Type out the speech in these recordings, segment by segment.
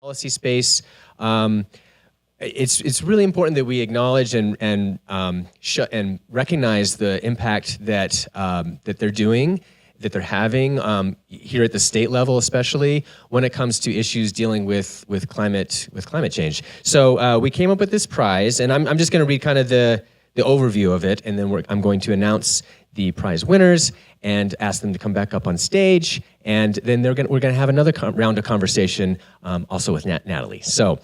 policy space. It's really important that we acknowledge and recognize the impact that that they're doing, that they're having here at the state level, especially when it comes to issues dealing with climate change. So we came up with this prize, and I'm just going to read kind of the overview of it, and then I'm going to announce the prize winners and ask them to come back up on stage, and then we're going to have another round of conversation also with Natalie. So,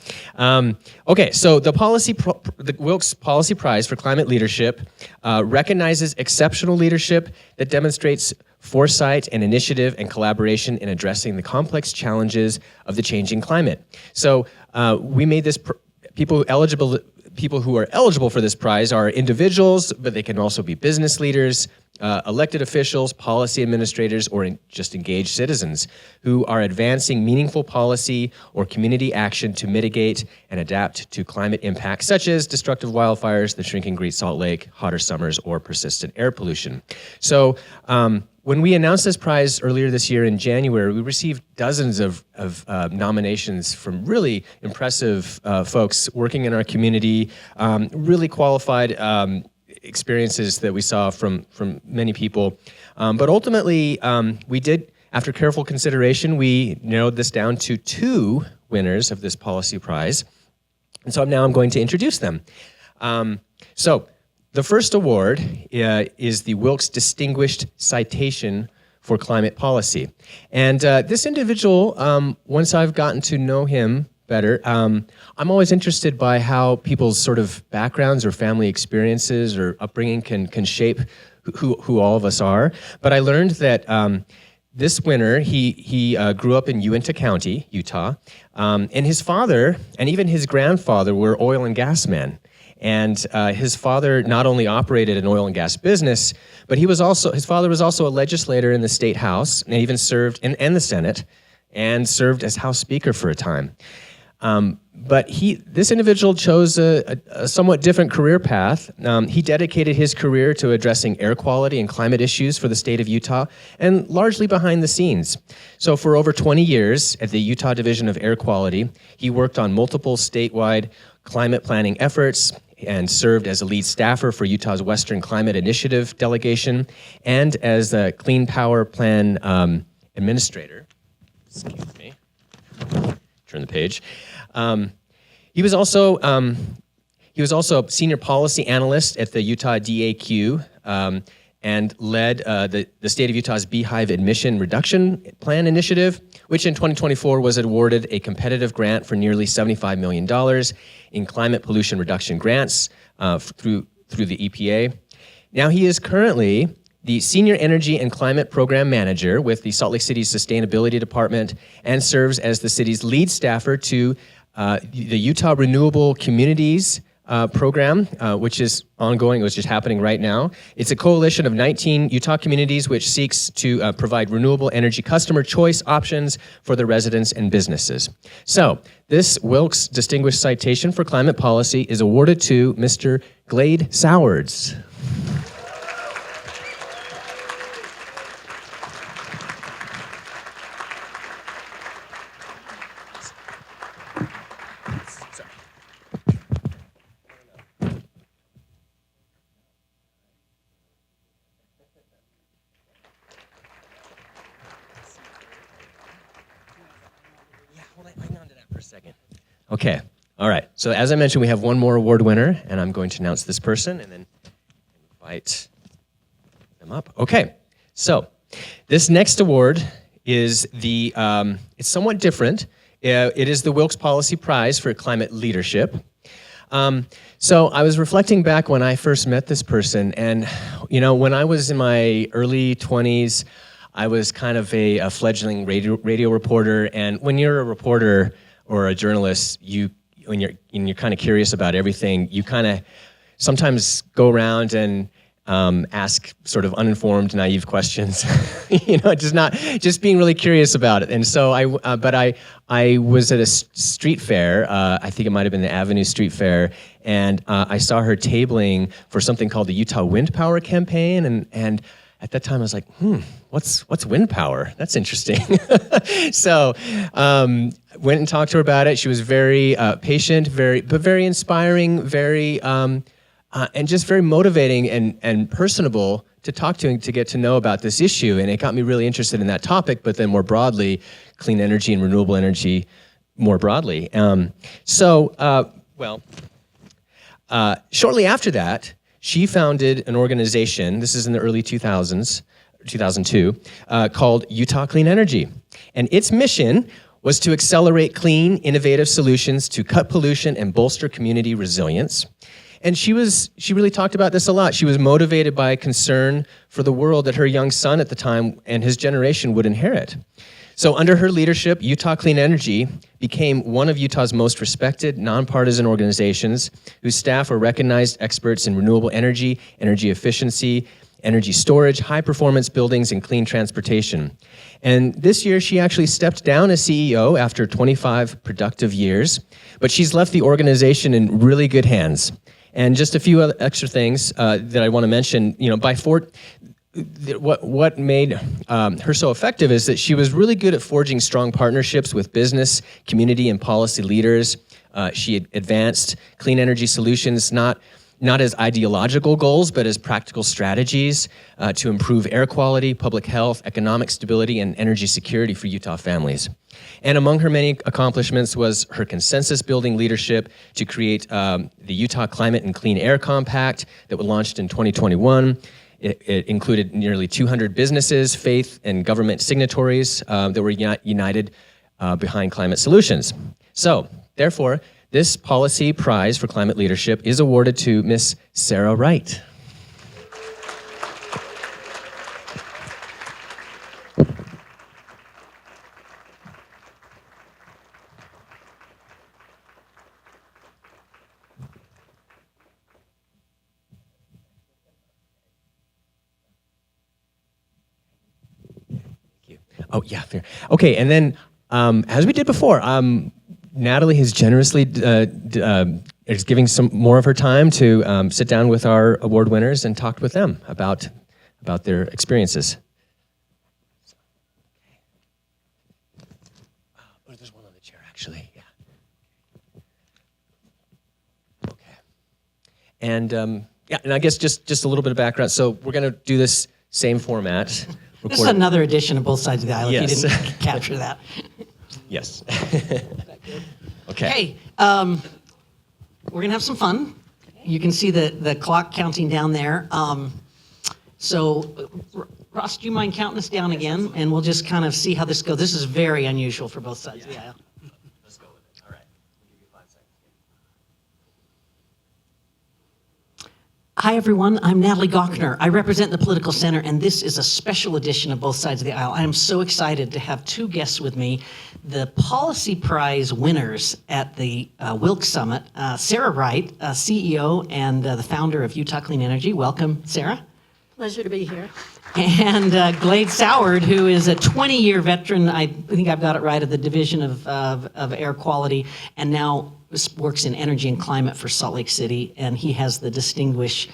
okay, so the Wilkes Policy Prize for Climate Leadership recognizes exceptional leadership that demonstrates foresight and initiative and collaboration in addressing the complex challenges of the changing climate. So we made this people who are eligible for this prize are individuals, but they can also be business leaders, elected officials, policy administrators, or just engaged citizens who are advancing meaningful policy or community action to mitigate and adapt to climate impacts such as destructive wildfires, the shrinking Great Salt Lake, hotter summers, or persistent air pollution. So when we announced this prize earlier this year in January, we received dozens of nominations from really impressive folks working in our community, really qualified experiences that we saw from many people. But ultimately, we did, after careful consideration, we narrowed this down to 2 winners of this policy prize. And so now I'm going to introduce them. So the first award is the Wilkes Distinguished Citation for Climate Policy. And this individual, once I've gotten to know him better, I'm always interested by how people's sort of backgrounds or family experiences or upbringing can shape who all of us are. But I learned that this winner, he grew up in Uinta County, Utah, and his father and even his grandfather were oil and gas men. And his father not only operated an oil and gas business, but his father was also a legislator in the state house, and even served in the Senate, and served as House Speaker for a time. But this individual chose a somewhat different career path. He dedicated his career to addressing air quality and climate issues for the state of Utah, and largely behind the scenes. So for over 20 years at the Utah Division of Air Quality, he worked on multiple statewide climate planning efforts and served as a lead staffer for Utah's Western Climate Initiative delegation and as a Clean Power Plan administrator. Excuse me. Turn the page. He was also a senior policy analyst at the Utah DAQ and led the state of Utah's Beehive Emission Reduction Plan initiative, which in 2024 was awarded a competitive grant for nearly $75 million in climate pollution reduction grants through the EPA. Now he is currently the Senior Energy and Climate Program Manager with the Salt Lake City Sustainability Department and serves as the city's lead staffer to the Utah Renewable Communities program, which is ongoing, which is happening right now. It's a coalition of 19 Utah communities which seeks to provide renewable energy customer choice options for the residents and businesses. So this Wilkes Distinguished Citation for Climate Policy is awarded to Mr. Glade Sowards. Okay, all right. So as I mentioned, we have one more award winner, and I'm going to announce this person and then invite them up. Okay, so this next award is it's somewhat different. It is the Wilkes Policy Prize for Climate Leadership. So I was reflecting back when I first met this person, and when I was in my early 20s, I was kind of a fledgling radio reporter, and when you're a reporter or a journalist, when you're kind of curious about everything, you kind of sometimes go around and ask sort of uninformed, naive questions. just being really curious about it. And so I was at a street fair. I think it might have been the Avenue Street Fair, and I saw her tabling for something called the Utah Wind Power Campaign, and at that time I was like, what's wind power? That's interesting. So went and talked to her about it. She was very patient, but very inspiring, very and just very motivating and personable to talk to and to get to know about this issue. And it got me really interested in that topic, but then more broadly, clean energy and renewable energy more broadly. Shortly after that, she founded an organization, this is in the early 2000s, 2002, called Utah Clean Energy. And its mission was to accelerate clean, innovative solutions to cut pollution and bolster community resilience. And she really talked about this a lot. She was motivated by concern for the world that her young son at the time and his generation would inherit. So under her leadership, Utah Clean Energy became one of Utah's most respected nonpartisan organizations whose staff were recognized experts in renewable energy, energy efficiency, energy storage, high-performance buildings, and clean transportation. And this year, she actually stepped down as CEO after 25 productive years, but she's left the organization in really good hands. And just a few other extra things that I want to mention, what made her so effective is that she was really good at forging strong partnerships with business, community, and policy leaders. She advanced clean energy solutions, not as ideological goals, but as practical strategies to improve air quality, public health, economic stability, and energy security for Utah families. And among her many accomplishments was her consensus-building leadership to create the Utah Climate and Clean Air Compact that was launched in 2021. It included nearly 200 businesses, faith, and government signatories that were united behind climate solutions. So, therefore, this policy prize for climate leadership is awarded to Miss Sarah Wright. Oh, yeah, fair. Okay, and then as we did before, Natalie has generously is giving some more of her time to sit down with our award winners and talk with them about their experiences. Oh, there's one on the chair, actually. Yeah. Okay. And and I guess just a little bit of background. So we're going to do this same format. This is another edition of Both Sides of the Aisle, yes. If you didn't capture that. Yes. Okay. Hey, we're going to have some fun. You can see the clock counting down there. So, Ross, do you mind counting us down again? And we'll just kind of see how this goes. This is very unusual for both sides of the aisle. Let's go with it. All right. We'll give you 5 seconds. Hi, everyone. I'm Natalie Gochnour. I represent the Political Center, and this is a special edition of Both Sides of the Aisle. I am so excited to have 2 guests with me, the Policy Prize winners at the Wilkes Summit, Sarah Wright, CEO and the founder of Utah Clean Energy. Welcome, Sarah. Pleasure to be here. And Glade Sowards, who is a 20-year veteran, I think I've got it right, of the Division of Air Quality, and now works in energy and climate for Salt Lake City, and he has the Distinguished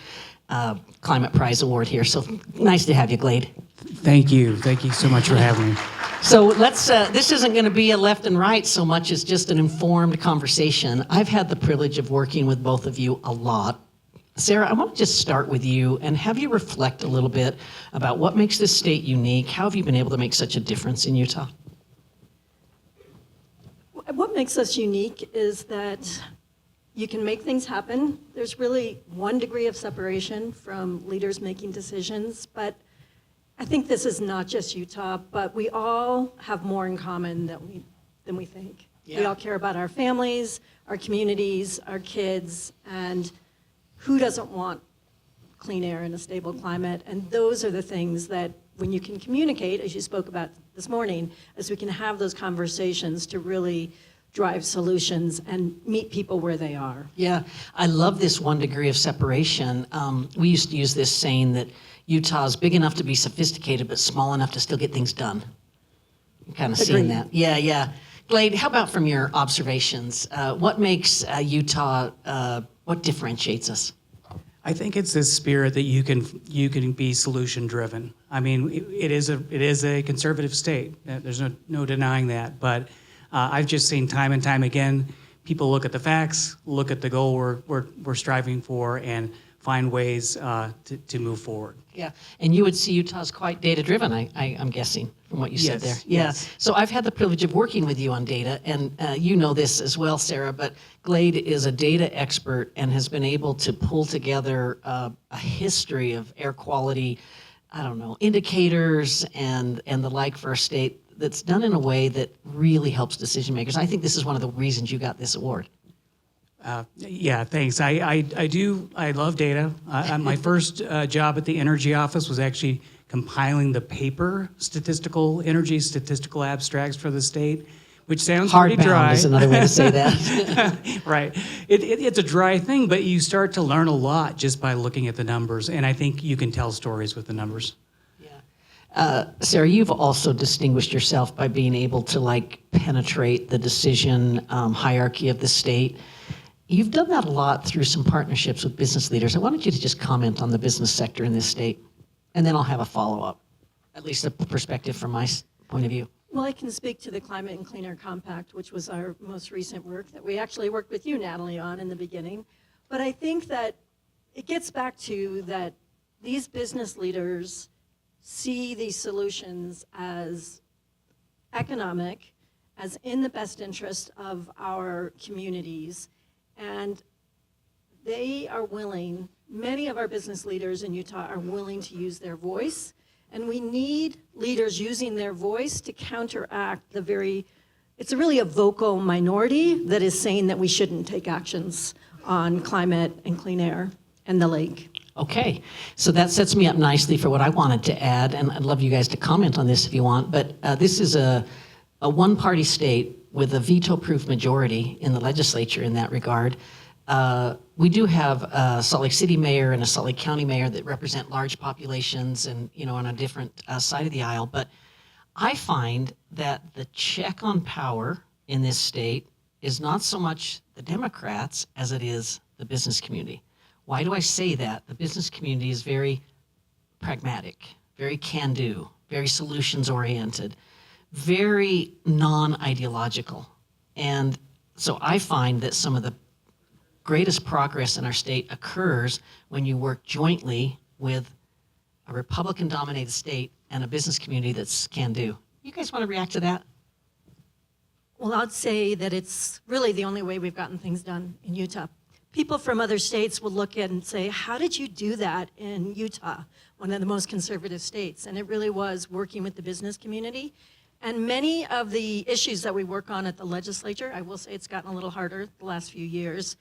Climate Prize Award here. So nice to have you, Glade. Thank you. Thank you so much for having me. So let's, this isn't going to be a left and right so much as just an informed conversation. I've had the privilege of working with both of you a lot. Sarah, I want to just start with you and have you reflect a little bit about what makes this state unique. How have you been able to make such a difference in Utah? What makes us unique is that you can make things happen. There's really 1 degree of separation from leaders making decisions, but I think this is not just Utah, but we all have more in common than we think. Yeah. We all care about our families, our communities, our kids, and who doesn't want clean air and a stable climate? And those are the things that when you can communicate, as you spoke about this morning, as we can have those conversations to really drive solutions and meet people where they are. Yeah, I love this 1 degree of separation. We used to use this saying that Utah is big enough to be sophisticated, but small enough to still get things done. I'm kind of seeing that. Yeah. Glade, how about from your observations? What makes Utah, what differentiates us? I think it's this spirit that you can be solution driven. I mean, it is a conservative state. There's no denying that. But I've just seen time and time again, people look at the facts, look at the goal we're striving for, and find ways to move forward. Yeah, and you would see Utah's quite data-driven, I'm guessing, from what you said there. Yeah. Yes. So I've had the privilege of working with you on data, and you know this as well, Sarah, but Glade is a data expert and has been able to pull together a history of air quality, indicators and the like for our state that's done in a way that really helps decision makers. I think this is one of the reasons you got this award. Yeah, thanks. I love data. My first job at the energy office was actually compiling the paper statistical abstracts for the state, which sounds pretty dry. Hardbound is another way to say that. Right. It's a dry thing, but you start to learn a lot just by looking at the numbers, and I think you can tell stories with the numbers. Sarah, you've also distinguished yourself by being able to penetrate the decision hierarchy of the state. You've done that a lot through some partnerships with business leaders. I wanted you to just comment on the business sector in this state, and then I'll have a follow-up, at least a perspective from my point of view. Well, I can speak to the Climate and Clean Air Compact, which was our most recent work that we actually worked with you, Natalie, on in the beginning. But I think that it gets back to that these business leaders see these solutions as economic, as in the best interest of our communities. And they are willing, many of our business leaders in Utah are willing to use their voice. And we need leaders using their voice to counteract it's really a vocal minority that is saying that we shouldn't take actions on climate and clean air and the lake. Okay, so that sets me up nicely for what I wanted to add, and I'd love you guys to comment on this if you want, but this is a one-party state with a veto-proof majority in the legislature in that regard. We do have a Salt Lake City mayor and a Salt Lake County mayor that represent large populations and, on a different side of the aisle, but I find that the check on power in this state is not so much the Democrats as it is the business community. Why do I say that? The business community is very pragmatic, very can-do, very solutions-oriented, very non-ideological. And so I find that some of the greatest progress in our state occurs when you work jointly with a Republican-dominated state and a business community that's can-do. You guys want to react to that? Well, I'd say that it's really the only way we've gotten things done in Utah. People from other states will look at and say, how did you do that in Utah, one of the most conservative states? And it really was working with the business community. And many of the issues that we work on at the legislature, I will say it's gotten a little harder the last few years,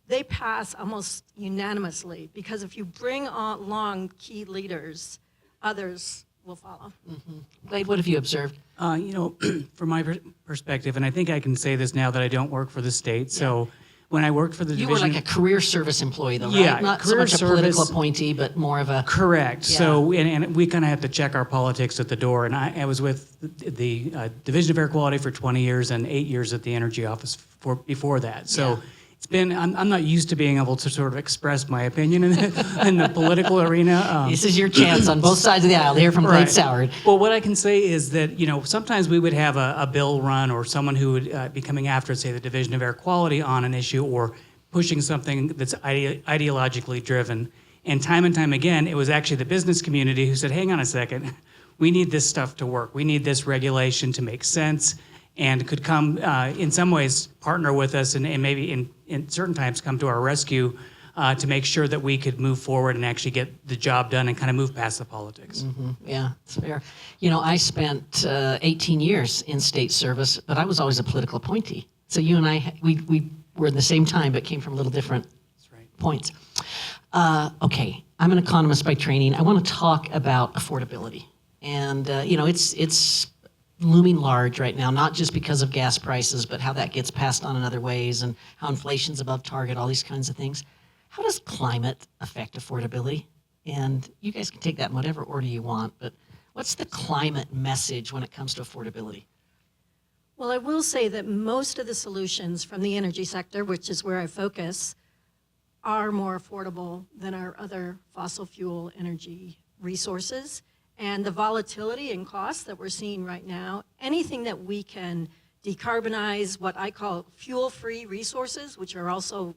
they pass almost unanimously, because if you bring along key leaders, others will follow. Mm-hmm. Glade, what have you observed? From my perspective, and I think I can say this now that I don't work for the state, so when I worked for the division... You were like a career service employee, though, right? Yeah, Not so career much a political service appointee, but more of a... Correct. Yeah. So, and we kind of have to check our politics at the door. And I was with the Division of Air Quality for 20 years and 8 years at the Energy Office before that. So. Yeah. It's been, I'm not used to being able to sort of express my opinion in the political arena. This is your chance on both sides of the aisle here from Glade Sowards. Well, what I can say is that, sometimes we would have a bill run or someone who would be coming after, say, the Division of Air Quality on an issue or pushing something that's ideologically driven. And time again, it was actually the business community who said, hang on a second, we need this stuff to work. We need this regulation to make sense, and could come, in some ways, partner with us and maybe in certain times come to our rescue to make sure that we could move forward and actually get the job done and kind of move past the politics. Mm-hmm. Yeah, it's fair. I spent 18 years in state service, but I was always a political appointee. So you and I, we were in the same time, but came from a little different points. Okay, I'm an economist by training. I want to talk about affordability. And, it's looming large right now, not just because of gas prices, but how that gets passed on in other ways and how inflation's above target, all these kinds of things. How does climate affect affordability? And you guys can take that in whatever order you want, but what's the climate message when it comes to affordability? Well, I will say that most of the solutions from the energy sector, which is where I focus, are more affordable than our other fossil fuel energy resources. And the volatility in costs that we're seeing right now, anything that we can decarbonize, what I call fuel-free resources, which are also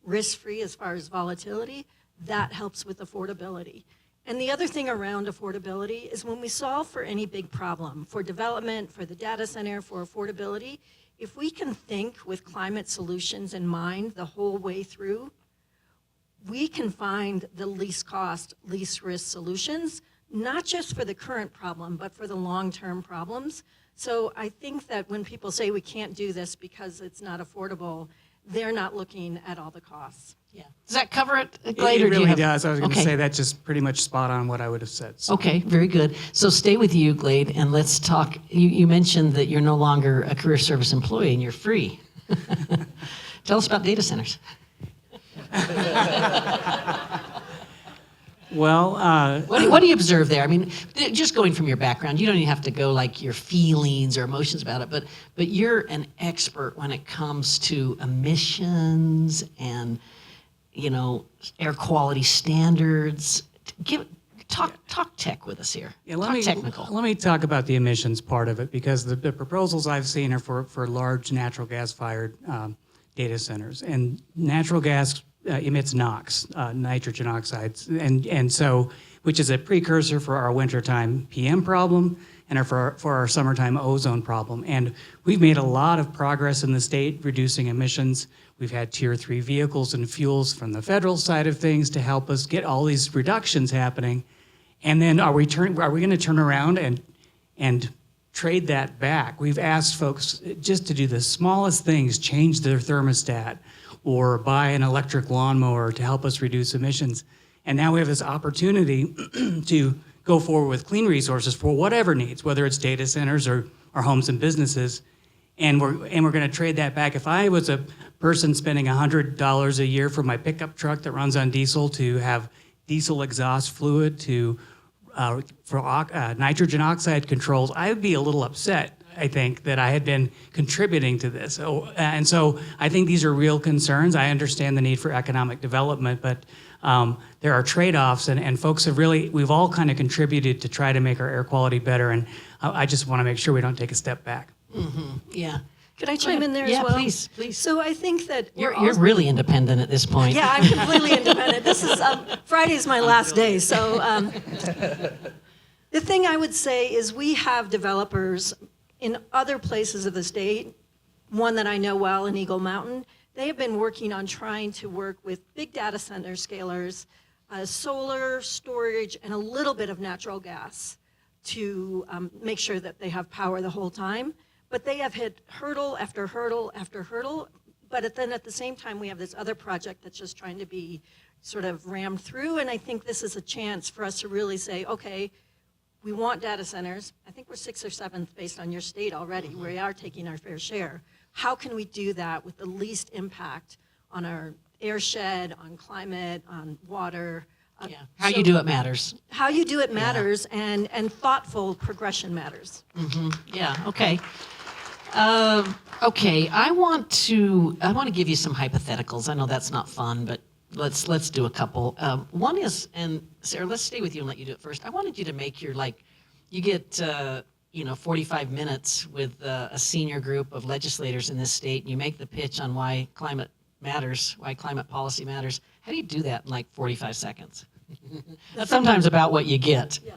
risk-free as far as volatility, that helps with affordability. And the other thing around affordability is when we solve for any big problem, for development, for the data center, for affordability, if we can think with climate solutions in mind the whole way through, we can find the least cost, least risk solutions, not just for the current problem, but for the long-term problems. So I think that when people say we can't do this because it's not affordable, they're not looking at all the costs. Yeah. Does that cover it, Glade? It or do you really have- does. I was going to Okay. say that's just pretty much spot on what I would have said. So. Okay, very good. So stay with you, Glade, and let's talk. You mentioned that you're no longer a career service employee and you're free. Tell us about data centers. Well, What do you observe there? I mean, just going from your background, you don't even have to go like your feelings or emotions about it, but you're an expert when it comes to emissions and, you know, air quality standards. Talk tech with us here. yeah, Talk technical. let me talk about the emissions part of it, because the proposals I've seen are for large natural gas-fired data centers, and natural gas emits NOx, nitrogen oxides, and so, which is a precursor for our wintertime PM problem and for our summertime ozone problem. And we've made a lot of progress in the state reducing emissions. We've had Tier 3 vehicles and fuels from the federal side of things to help us get all these reductions happening. And then are we going to turn around and trade that back? We've asked folks just to do the smallest things, change their thermostat, or buy an electric lawnmower to help us reduce emissions. And now we have this opportunity to go forward with clean resources for whatever needs, whether it's data centers or homes and businesses. And we're going to trade that back. If I was a person spending $100 a year for my pickup truck that runs on diesel to have diesel exhaust fluid for nitrogen oxide controls, I would be a little upset, I think, that I had been contributing to this. And so I think these are real concerns. I understand the need for economic development, but there are trade-offs, and folks have we've all kind of contributed to try to make our air quality better, and I just want to make sure we don't take a step back. Mm-hmm. Yeah. Could I chime in there Yeah, as well? please. So I think that You're really independent at this point. Yeah, I'm completely independent. This is Friday's my last day. So the thing I would say is we have developers in other places of the state. One that I know well in Eagle Mountain, they have been working on trying to work with big data center scalers, solar storage, and a little bit of natural gas to make sure that they have power the whole time. But they have hit hurdle after hurdle after hurdle. But then at the same time, we have this other project that's just trying to be sort of rammed through. And I think this is a chance for us to really say, okay, we want data centers. I think we're 6th or 7th based on your state already. Mm-hmm. We are taking our fair share. How can we do that with the least impact on our airshed, on climate, on water? Yeah. How you do it matters. How you do it matters, and thoughtful progression matters. Mm-hmm. Yeah. Okay. Okay. I want to give you some hypotheticals. I know that's not fun, but let's do a couple. One is, and Sarah, let's stay with you and let you do it first. I wanted you to make you get 45 minutes with a senior group of legislators in this state, and you make the pitch on why climate matters, why climate policy matters. How do you do that in like 45 seconds? That's sometimes about what you get. Yeah.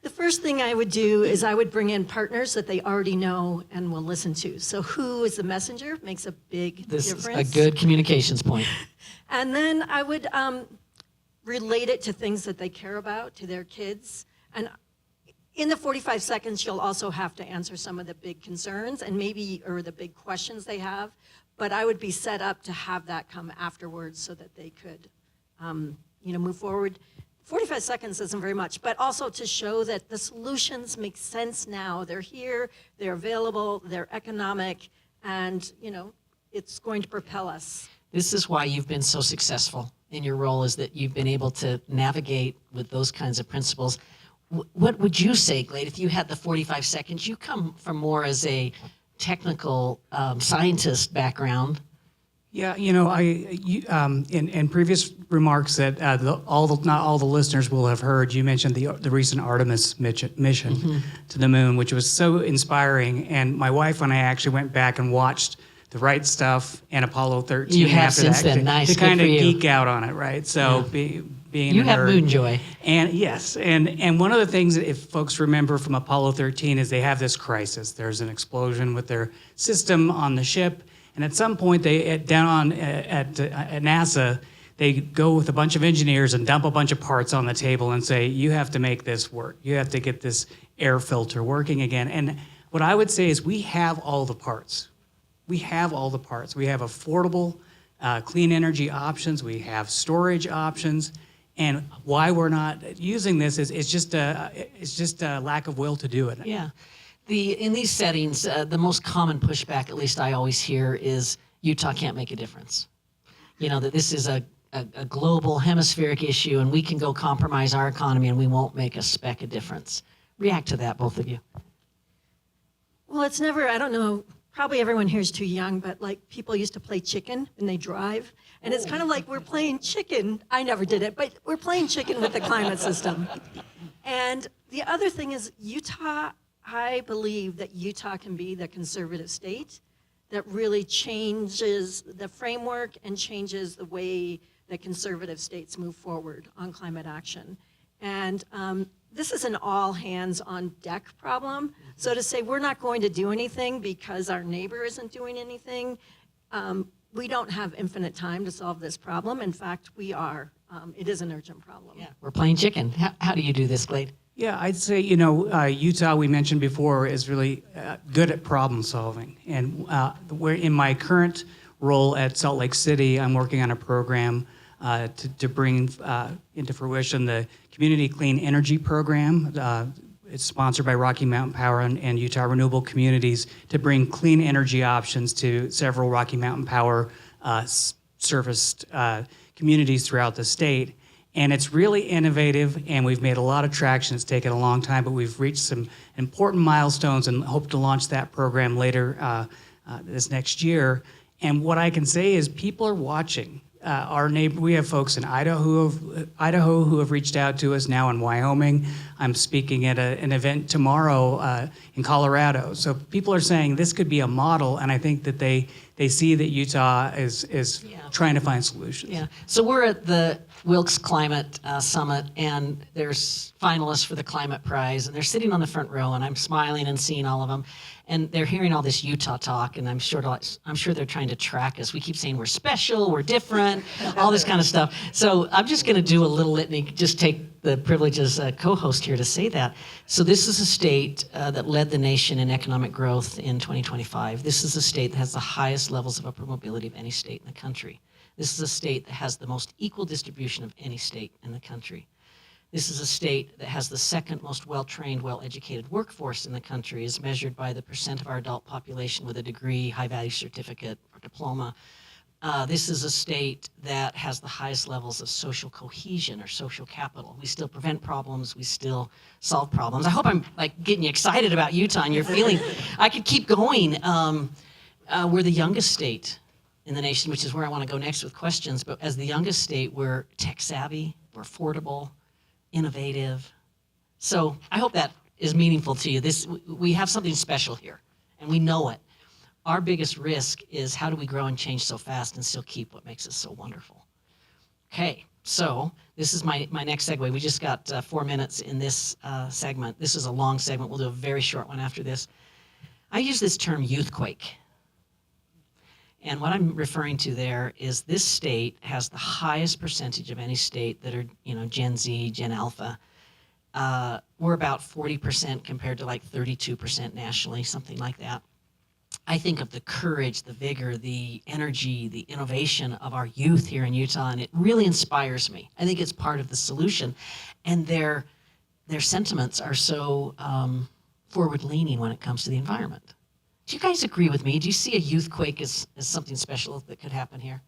The first thing I would do is I would bring in partners that they already know and will listen to. So who is the messenger makes a big difference. This is a good communications point. And then I would relate it to things that they care about, to their kids. And in the 45 seconds, you'll also have to answer some of the big concerns or the big questions they have. But I would be set up to have that come afterwards so that they could, move forward. 45 seconds isn't very much, but also to show that the solutions make sense now. They're here, they're available, they're economic, and, it's going to propel us. This is why you've been so successful in your role, is that you've been able to navigate with those kinds of principles. What would you say, Glade, if you had the 45 seconds? You come from more as a technical scientist background. Yeah, in previous remarks that not all the listeners will have heard, you mentioned the recent Artemis mission to the moon, which was so inspiring. And my wife and I actually went back and watched The Right Stuff and Apollo 13. You have after since that then. Nice, to good kind for of you. geek out on it, right? So being You a have nerd. moon joy. And yes, and one of the things that if folks remember from Apollo 13 is they have this crisis. There's an explosion with their system on the ship, and at some point at NASA, they go with a bunch of engineers and dump a bunch of parts on the table and say, you have to make this work. You have to get this air filter working again. And what I would say is we have all the parts. We have all the parts. We have affordable, clean energy options. We have storage options. And why we're not using this is just a lack of will to do it. Yeah. In these settings, the most common pushback, at least I always hear, is Utah can't make a difference. That this is a global hemispheric issue and we can go compromise our economy and we won't make a speck of difference. React to that, both of you. Well, it's never, I don't know, probably everyone here is too young, but like people used to play chicken and they drive. And it's kind of like we're playing chicken. I never did it, but we're playing chicken with the climate system. And the other thing is Utah, I believe that Utah can be the conservative state that really changes the framework and changes the way that conservative states move forward on climate action. And this is an all hands on deck problem. So to say we're not going to do anything because our neighbor isn't doing anything, we don't have infinite time to solve this problem. In fact, we are. It is an urgent problem. Yeah, we're playing chicken. How do you do this, Glade? Yeah, I'd say, Utah, we mentioned before, is really good at problem solving. And we're in my current role at Salt Lake City, I'm working on a program to bring into fruition the Community Clean Energy Program. It's sponsored by Rocky Mountain Power and Utah Renewable Communities to bring clean energy options to several Rocky Mountain Power serviced communities throughout the state. And it's really innovative, and we've made a lot of traction. It's taken a long time, but we've reached some important milestones and hope to launch that program later this next year. And what I can say is people are watching. Our neighbor, we have folks in Idaho who have reached out to us, now in Wyoming. I'm speaking at an event tomorrow in Colorado. So people are saying this could be a model, and I think that they see that Utah is trying to find solutions. Yeah. So we're at the Wilkes Climate Summit, and there's finalists for the Climate Prize, and they're sitting on the front row, and I'm smiling and seeing all of them. And they're hearing all this Utah talk, and I'm sure they're trying to track us. We keep saying we're special, we're different, all this kind of stuff. So I'm just going to do a little litany, just take the privilege as a co-host here to say that. So this is a state that led the nation in economic growth in 2025. This is a state that has the highest levels of upward mobility of any state in the country. This is a state that has the most equal distribution of any state in the country. This is a state that has the second most well-trained, well-educated workforce in the country, as measured by the percent of our adult population with a degree, high-value certificate, or diploma. This is a state that has the highest levels of social cohesion or social capital. We still prevent problems. We still solve problems. I hope I'm getting you excited about Utah and you're feeling, I could keep going. We're the youngest state in the nation, which is where I want to go next with questions. But as the youngest state, we're tech savvy, we're affordable, innovative. So I hope that is meaningful to you. We have something special here, and we know it. Our biggest risk is how do we grow and change so fast and still keep what makes us so wonderful. Okay, so this is my next segue. We just got 4 minutes in this segment. This is a long segment. We'll do a very short one after this. I use this term youthquake. And what I'm referring to there is this state has the highest percentage of any state that are, Gen Z, Gen Alpha. We're about 40% compared to 32% nationally, something like that. I think of the courage, the vigor, the energy, the innovation of our youth here in Utah, and it really inspires me. I think it's part of the solution. And their sentiments are so forward-leaning when it comes to the environment. Do you guys agree with me? Do you see a youthquake as something special that could happen here?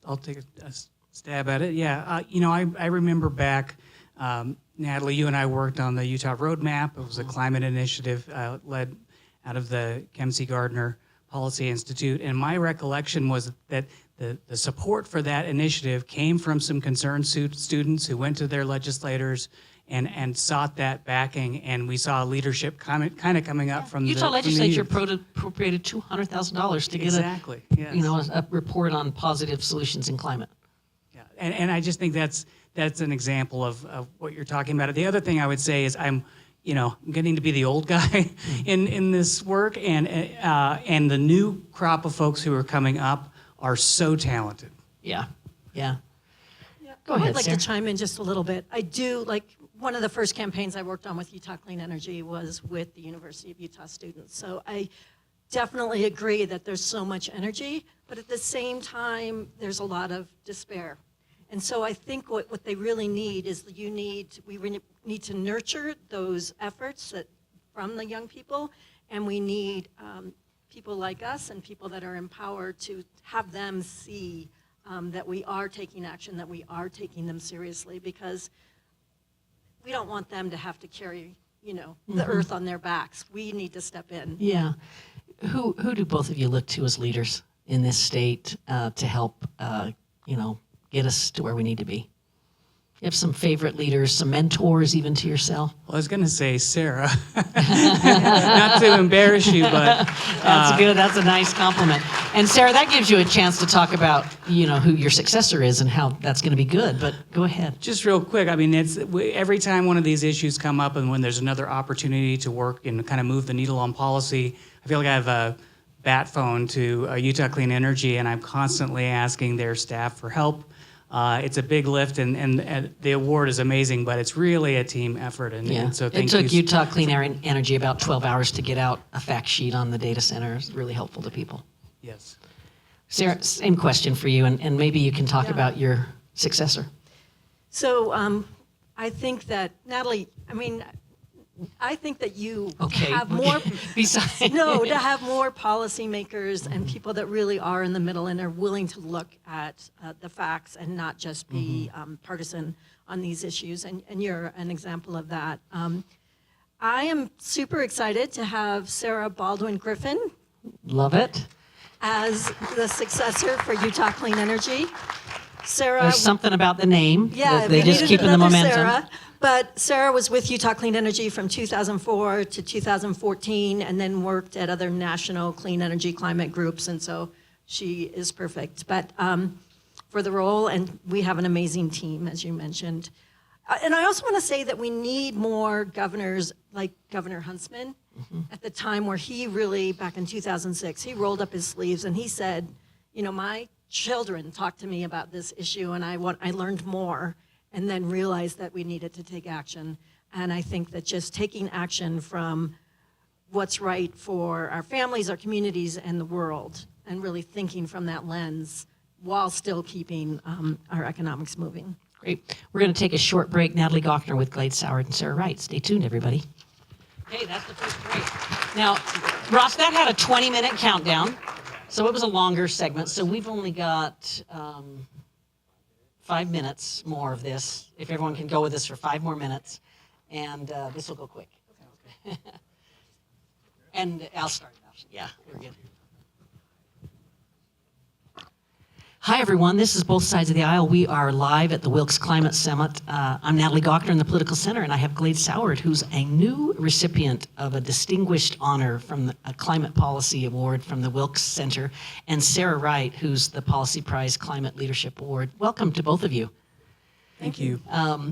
I'll take a stab at it. Yeah, I remember back, Natalie, you and I worked on the Utah Roadmap. It was a climate initiative led out of the Kempsey Gardner Policy Institute. And my recollection was that the support for that initiative came from some concerned students who went to their legislators and sought that backing, and we saw leadership kind of coming up from Utah the legislature youth. appropriated $200,000 to get Exactly, yes. a report on positive solutions in climate. Yeah, and I just think that's an example of what you're talking about. The other thing I would say is I'm getting to be the old guy in this work, and the new crop of folks who are coming up are so talented. Yeah. Go I ahead, would like Sarah. to chime in just a little bit. I do, one of the first campaigns I worked on with Utah Clean Energy was with the University of Utah students. So I definitely agree that there's so much energy, but at the same time, there's a lot of despair. And so I think what they really need is we need to nurture those efforts from the young people, and we need people like us and people that are empowered to have them see that we are taking action, that we are taking them seriously, because we don't want them to have to carry, the earth on their backs. We need to step in. Yeah. Who do both of you look to as leaders in this state to help, get us to where we need to be? You have some favorite leaders, some mentors even to yourself? Well, I was going to say Sarah, not to embarrass you, but That's good. That's a nice compliment. And Sarah, that gives you a chance to talk about, who your successor is and how that's going to be good. But go ahead. just real quick, I mean, every time one of these issues come up and when there's another opportunity to work and kind of move the needle on policy, I feel like I have a bat phone to Utah Clean Energy, and I'm constantly asking their staff for help. It's a big lift, and the award is amazing, but it's really a team effort. And so thank it took Utah Clean Energy about 12 hours to get out a fact sheet on the data center. It's really helpful to people. Yes. Sarah, same question for you, and maybe you can talk about your successor. So I think that, Natalie, I think that you have more, Besides, to have more policymakers and people that really are in the middle and are willing to look at the facts and not just be partisan on these issues. And you're an example of that. I am super excited to have Sarah Baldwin Griffin Love it. as the successor for Utah Clean Energy. Sarah, There's something about the name. yeah, They we just needed keeping the another momentum. Sarah, but Sarah was with Utah Clean Energy from 2004 to 2014, and then worked at other national clean energy climate groups, and so she is perfect. But for the role, and we have an amazing team, as you mentioned. And I also want to say that we need more governors like Governor Huntsman. At the time where he really, back in 2006, he rolled up his sleeves and he said, my children talked to me about this issue, and I learned more, and then realized that we needed to take action. And I think that just taking action from what's right for our families, our communities, and the world, and really thinking from that lens while still keeping our economics moving. Great. We're going to take a short break. Natalie Gochnour with Glade Sowards and Sarah Wright. Stay tuned, everybody. Okay, that's the first break. Now, Ross, that had a 20-minute countdown, so it was a longer segment. So we've only got 5 minutes more of this, if everyone can go with us for 5 more minutes, and this will go quick. And I'll start it off. Yeah, we're good. Hi, everyone. This is Both Sides of the Aisle. We are live at the Wilkes Climate Summit. I'm Natalie Gochnour in the Political Center, and I have Glade Sowards, who's a new recipient of a distinguished honor from a Climate Policy Award from the Wilkes Center, and Sarah Wright, who's the Policy Prize Climate Leadership Award. Welcome to both of you. Thank you.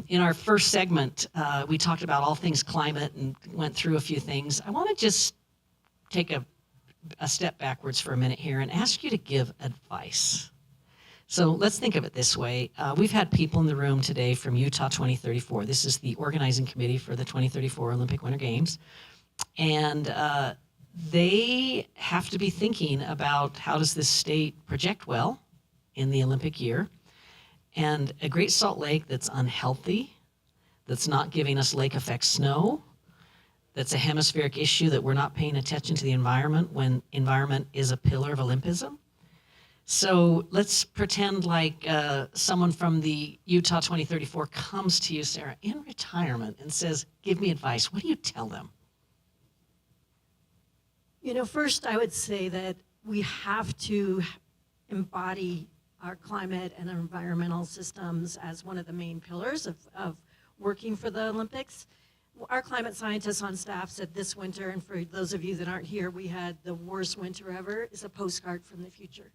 In our first segment, we talked about all things climate and went through a few things. I want to just take a step backwards for a minute here and ask you to give advice. So let's think of it this way. We've had people in the room today from Utah 2034. This is the organizing committee for the 2034 Olympic Winter Games. And they have to be thinking about how does this state project well in the Olympic year. And a Great Salt Lake that's unhealthy, that's not giving us lake effect snow, that's a hemispheric issue that we're not paying attention to the environment when environment is a pillar of Olympism. So let's pretend like someone from the Utah 2034 comes to you, Sarah, in retirement and says, give me advice. What do you tell them? First I would say that we have to embody our climate and environmental systems as one of the main pillars of working for the Olympics. Our climate scientists on staff said this winter, and for those of you that aren't here, we had the worst winter ever, is a postcard from the future.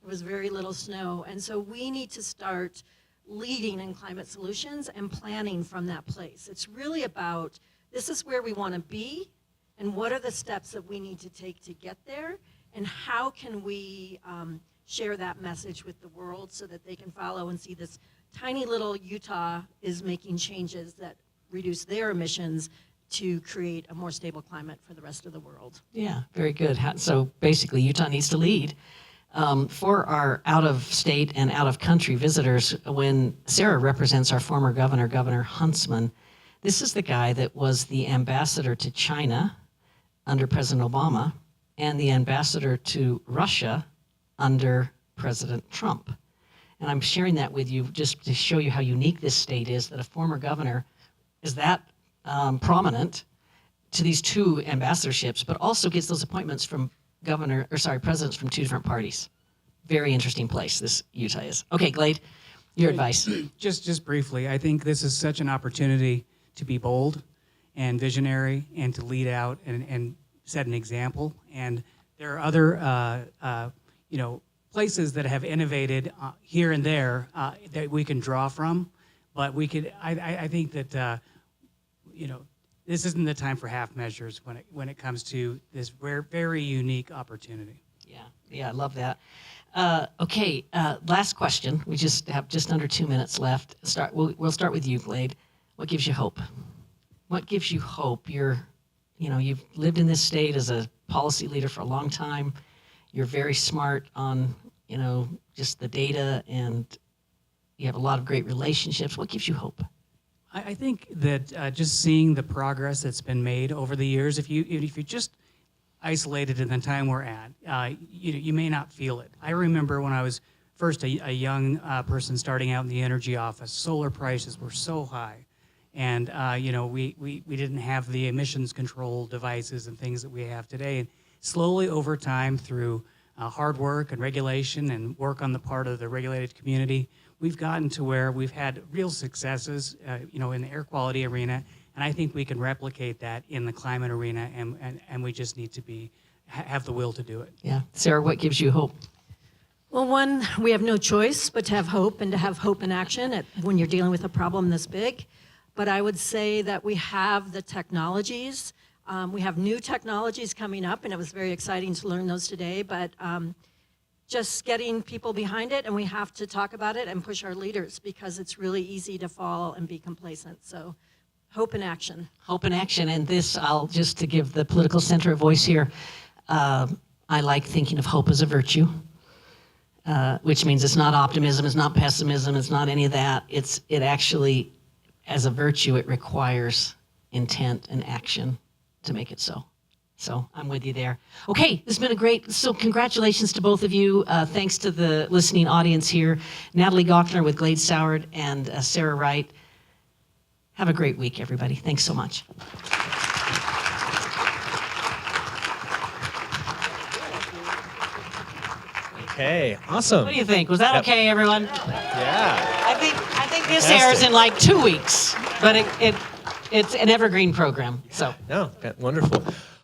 There was very little snow, and so we need to start leading in climate solutions and planning from that place. It's really about, this is where we want to be, and what are the steps that we need to take to get there, and how can we share that message with the world so that they can follow and see this tiny little Utah is making changes that reduce their emissions to create a more stable climate for the rest of the world. Yeah, very good. So basically, Utah needs to lead. For our out-of-state and out-of-country visitors, when Sarah represents our former governor, Governor Huntsman, this is the guy that was the ambassador to China under President Obama and the ambassador to Russia under President Trump. And I'm sharing that with you just to show you how unique this state is, that a former governor is that prominent to these two ambassadorships, but also gets those appointments from presidents from two different parties. Very interesting place this Utah is. Okay, Glade, your advice. Just briefly, I think this is such an opportunity to be bold and visionary and to lead out and set an example. And there are other places that have innovated here and there that we can draw from. But I think that this isn't the time for half measures when it comes to this very unique opportunity. Yeah, I love that. Okay, last question. We just have just under 2 minutes left. We'll start with you, Glade. What gives you hope? What gives you hope? You've lived in this state as a policy leader for a long time. You're very smart on, just the data, and you have a lot of great relationships. What gives you hope? I think that just seeing the progress that's been made over the years, if you just isolated in the time we're at, you may not feel it. I remember when I was first a young person starting out in the energy office, solar prices were so high. And we didn't have the emissions control devices and things that we have today. And slowly over time, through hard work and regulation and work on the part of the regulated community, we've gotten to where we've had real successes, in the air quality arena. And I think we can replicate that in the climate arena, and we just need to have the will to do it. Yeah, Sarah, what gives you hope? Well, one, we have no choice but to have hope and to have hope in action when you're dealing with a problem this big. But I would say that we have the technologies. We have new technologies coming up, and it was very exciting to learn those today. But just getting people behind it, and we have to talk about it and push our leaders, because it's really easy to fall and be complacent. So hope and action. Hope and action. And this, just to give the political center a voice here, I like thinking of hope as a virtue, which means it's not optimism, it's not pessimism, it's not any of that. It actually, as a virtue, it requires intent and action to make it so. So I'm with you there. Okay, this has been so congratulations to both of you. Thanks to the listening audience here. Natalie Gochnour with Glade Sowards and Sarah Wright. Have a great week, everybody. Thanks so much. Okay, awesome. What do you think? Was that okay, everyone? Yeah. I think this Fantastic. airs in like 2 weeks, but it's an evergreen program. So. No, wonderful.